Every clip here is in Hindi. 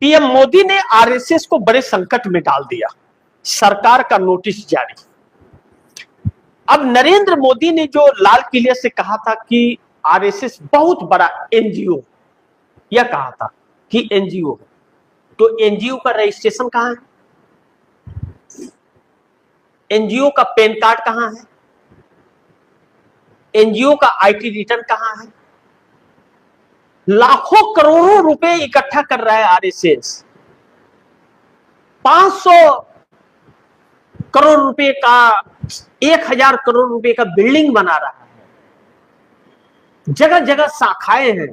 पीएम मोदी ने आरएसएस को बड़े संकट में डाल दिया, सरकार का नोटिस जारी। अब नरेंद्र मोदी ने जो लाल किले से कहा था कि आरएसएस बहुत बड़ा एनजीओ, यह कहा था कि एनजीओ है, तो एनजीओ का रजिस्ट्रेशन कहां है? एनजीओ का पैन कार्ड कहां है? एनजीओ का आईटी रिटर्न कहां है? लाखों करोड़ों रुपए इकट्ठा कर रहा है आरएसएस, 500 करोड़ रुपए का, 1000 करोड़ रुपए का बिल्डिंग बना रहा है, जगह जगह शाखाएं हैं,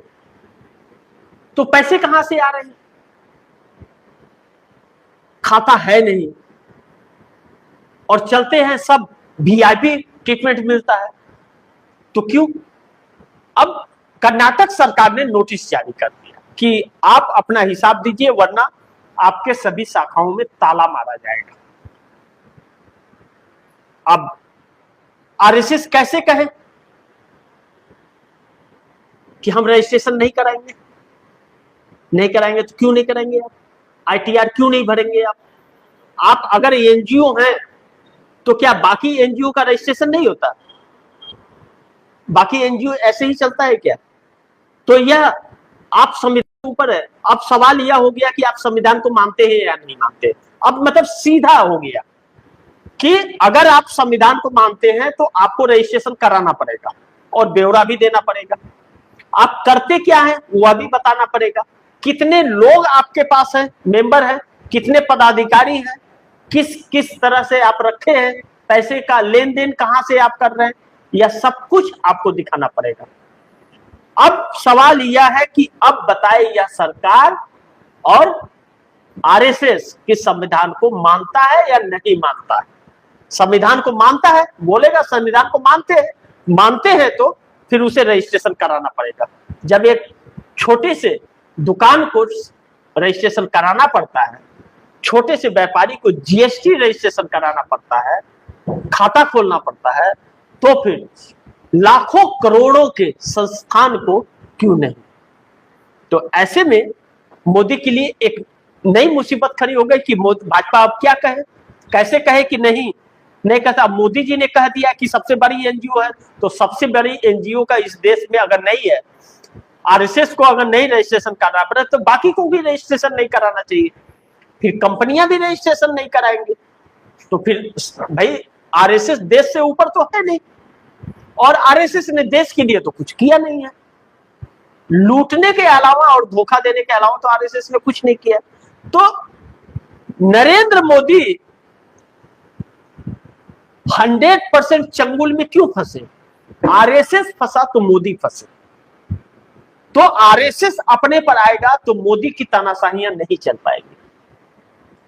तो पैसे कहां से आ रहे हैं? खाता है नहीं, और चलते हैं सब वीआईपी ट्रीटमेंट मिलता है, तो क्यों? अब कर्नाटक सरकार ने नोटिस जारी कर दिया कि आप अपना हिसाब दीजिए, वरना आपके सभी शाखाओं में ताला मारा जाएगा। अब आरएसएस कैसे कहे कि हम रजिस्ट्रेशन नहीं कराएंगे? नहीं कराएंगे तो क्यों नहीं कराएंगे? आप आईटीआर क्यों नहीं भरेंगे? आप अगर एनजीओ हैं तो क्या बाकी एनजीओ का रजिस्ट्रेशन नहीं होता? बाकी एनजीओ ऐसे ही चलता है क्या? तो यह आप संविधान के ऊपर है। अब सवाल यह हो गया कि आप संविधान को मानते हैं या नहीं मानते। अब मतलब सीधा हो गया कि अगर आप संविधान को मानते हैं तो आपको रजिस्ट्रेशन कराना पड़ेगा और ब्यौरा भी देना पड़ेगा। आप करते क्या है वह भी बताना पड़ेगा। कितने लोग आपके पास है, मेंबर है, कितने पदाधिकारी हैं, किस किस तरह से आप रखे हैं, पैसे का लेन देन कहां से आप कर रहे हैं, यह सब कुछ आपको दिखाना पड़ेगा। अब सवाल यह है कि अब बताए यह सरकार और आरएसएस के संविधान को मानता है या नहीं मानता है। संविधान को मानता है, बोलेगा संविधान को मानते हैं तो फिर उसे रजिस्ट्रेशन कराना पड़ेगा। जब एक छोटे से दुकान को रजिस्ट्रेशन कराना पड़ता है, छोटे से व्यापारी को जीएसटी रजिस्ट्रेशन कराना पड़ता है, खाता खोलना पड़ता है, तो फिर लाखों करोड़ों के संस्थान को क्यों नहीं? तो ऐसे में मोदी के लिए एक नई मुसीबत खड़ी हो गई कि भाजपा अब क्या कहे, कैसे कहे कि नहीं कहता। मोदी जी ने कह दिया कि सबसे बड़ी एनजीओ है, तो सबसे बड़ी एनजीओ का इस देश में अगर नहीं है, आरएसएस को अगर नहीं रजिस्ट्रेशन कराना पड़े तो बाकी को भी रजिस्ट्रेशन नहीं कराना चाहिए। फिर कंपनियां भी रजिस्ट्रेशन नहीं कराएंगे, तो फिर भाई आरएसएस देश से ऊपर तो है नहीं, और आरएसएस ने देश के लिए तो कुछ किया नहीं है। लूटने के अलावा और धोखा देने के अलावा तो आरएसएस ने कुछ नहीं किया। तो नरेंद्र मोदी 100% चंगुल में क्यों फंसे? आरएसएस फंसा तो मोदी फंसे। तो आरएसएस अपने पर आएगा तो मोदी की तानाशाहियां नहीं चल पाएगी,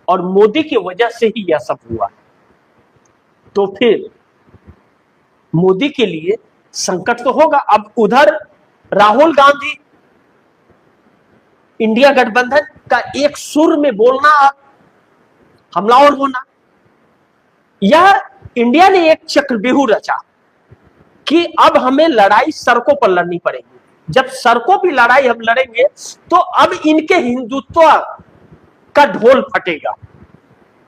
और मोदी की वजह से ही यह सब हुआ। तो फिर मोदी के लिए संकट तो होगा। अब उधर राहुल गांधी, इंडिया गठबंधन का एक सुर में बोलना, हमलावर होना, यह इंडिया ने एक चक्रव्यूह रचा कि अब हमें लड़ाई सड़कों पर लड़नी पड़ेगी। जब सड़कों की लड़ाई हम लड़ेंगे तो अब इनके हिंदुत्व का ढोल फटेगा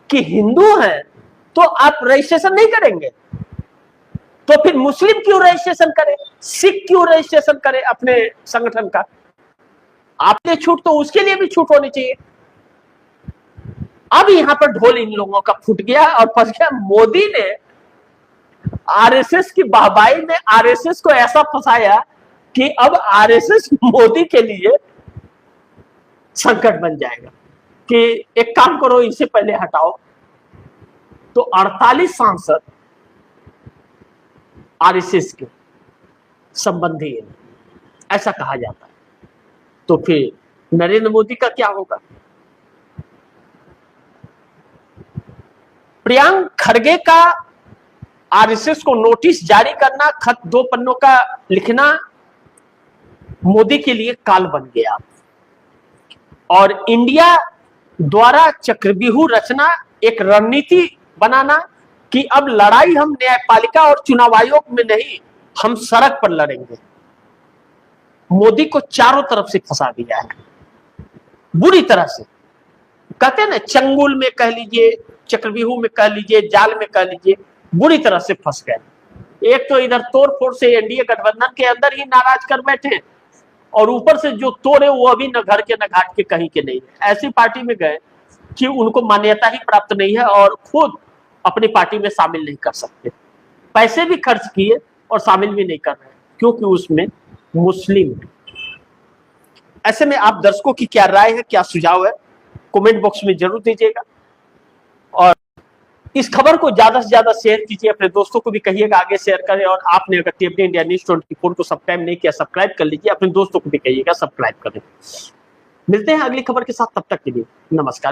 कि हिंदू हैं तो आप रजिस्ट्रेशन नहीं करेंगे, तो फिर मुस्लिम क्यों रजिस्ट्रेशन करे, सिख क्यों रजिस्ट्रेशन करे अपने संगठन का? आपने छूट तो उसके लिए भी छूट होनी चाहिए। अब यहां पर ढोल इन लोगों का फूट गया और फंस गया। मोदी ने आरएसएस की वाहवाही में आरएसएस को ऐसा फंसाया कि अब आरएसएस मोदी के लिए संकट बन जाएगा कि एक काम करो, इसे पहले हटाओ। तो 48 सांसद आरएसएस के संबंधी है, ऐसा कहा जाता है। तो फिर नरेंद्र मोदी का क्या होगा? प्रियंक खड़गे का आरएसएस को नोटिस जारी करना, खत 2 पन्नों का लिखना मोदी के लिए काल बन गया, और इंडिया द्वारा चक्रव्यूह रचना, एक रणनीति बनाना कि अब लड़ाई हम न्यायपालिका और चुनाव आयोग में नहीं, हम सड़क पर लड़ेंगे। मोदी को चारों तरफ से फंसा दिया है बुरी तरह से। कहते हैं ना, चंगुल में कह लीजिए, चक्रव्यूह में कह लीजिए, जाल में कह लीजिए, बुरी तरह से फंस गए। एक तो इधर तोड़ फोड़ से एनडीए गठबंधन के अंदर ही नाराज कर बैठे, और ऊपर से जो तोड़े वो अभी न घर के न घाट के कहीं के नहीं है। ऐसी पार्टी में गए कि उनको मान्यता ही प्राप्त नहीं है और खुद अपनी पार्टी में शामिल नहीं कर सकते, पैसे भी खर्च किए और शामिल भी नहीं कर रहे क्योंकि उसमें मुस्लिम है। ऐसे में आप दर्शकों की क्या राय है, क्या सुझाव है, कमेंट बॉक्स में जरूर दीजिएगा। और इस खबर को ज्यादा से ज्यादा शेयर कीजिए, अपने दोस्तों को भी कहिएगा आगे शेयर करें। और आपने अगर टीएफडी इंडिया न्यूज़ 24 को सब्सक्राइब नहीं किया, सब्सक्राइब कर लीजिए, अपने दोस्तों को भी कहिएगा सब्सक्राइब करें। मिलते हैं अगली खबर के साथ, तब तक के लिए नमस्कार।